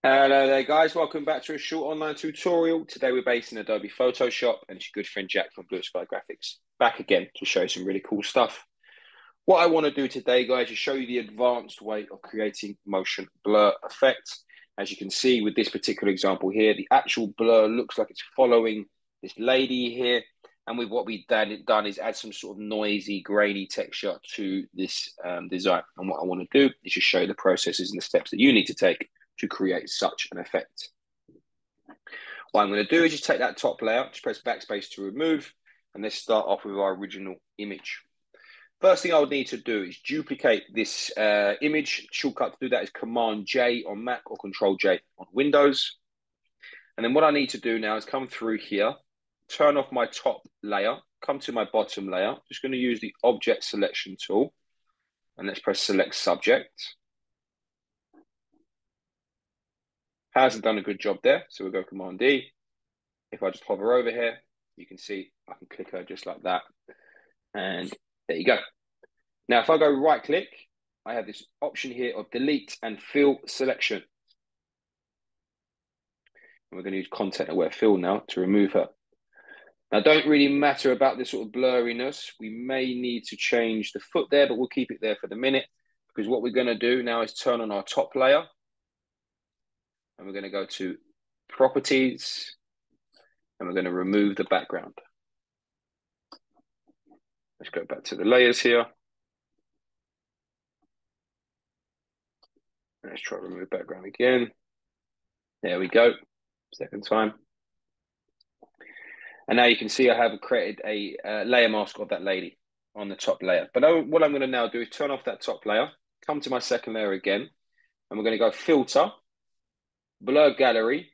Hello there guys, welcome back to a short online tutorial. Today we're based in Adobe Photoshop and it's your good friend Jack from Blue Sky Graphics back again to show you some really cool stuff. What I want to do today guys is show you the advanced way of creating motion blur effects. As you can see with this particular example here, the actual blur looks like it's following this lady here, and with what we've done is add some sort of noisy, grainy texture to this design. And what I want to do is just show you the processes and the steps that you need to take to create such an effect. What I'm going to do is just take that top layer, just press backspace to remove, and let's start off with our original image. First thing I would need to do is duplicate this image. Shortcut to do that is Command J on Mac or Control J on Windows. And then what I need to do now is come through here, turn off my top layer, come to my bottom layer. Just going to use the Object Selection tool, and let's press Select Subject. Hasn't done a good job there, so we'll go Command D. If I just hover over here, you can see I can click her just like that, and there you go. Now, if I go right click, I have this option here of delete and fill selection. And we're going to use content aware fill now to remove her. Now, don't really matter about this sort of blurriness. We may need to change the foot there, but we'll keep it there for the minute, because what we're going to do now is turn on our top layer. And we're going to go to properties, and we're going to remove the background. Let's go back to the layers here. Let's try to remove background again. There we go. Second time. And now you can see I have created a layer mask of that lady on the top layer. But what I'm going to now do is turn off that top layer, come to my second layer again, and we're going to go Filter, Blur Gallery,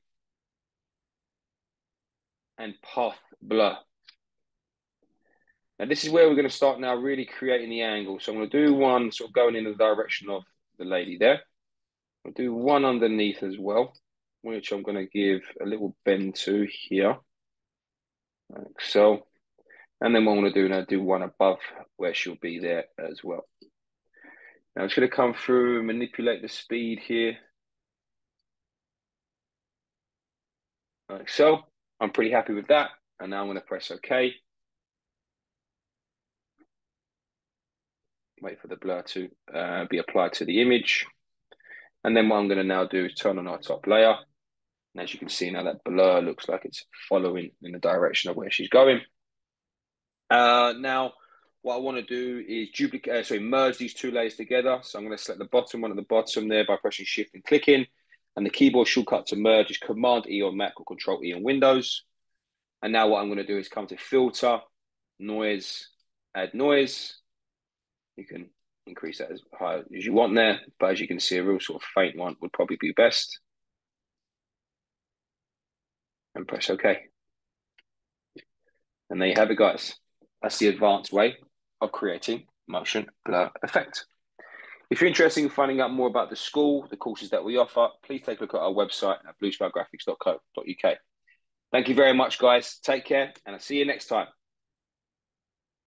and Path Blur. Now this is where we're going to start now really creating the angle. So I'm going to do one sort of going in the direction of the lady there. I'll do one underneath as well, which I'm going to give a little bend to here, like so. And then what I'm going to do now, do one above where she'll be there as well. Now it's going to come through, manipulate the speed here, like so. I'm pretty happy with that. And now I'm going to press OK. Wait for the blur to be applied to the image. And then what I'm going to now do is turn on our top layer. And as you can see now, that blur looks like it's following in the direction of where she's going. Now, what I want to do is merge these two layers together. So I'm going to select the bottom one at the bottom there by pressing Shift and clicking. And the keyboard shortcut to merge is Command E on Mac or Control E on Windows. And now what I'm going to do is come to Filter, Noise, Add Noise. You can increase that as high as you want there, but as you can see, a real sort of faint one would probably be best. And press OK. And there you have it, guys. That's the advanced way of creating motion blur effect. If you're interested in finding out more about the school, the courses that we offer, please take a look at our website at blueskygraphics.co.uk. Thank you very much, guys. Take care, and I'll see you next time.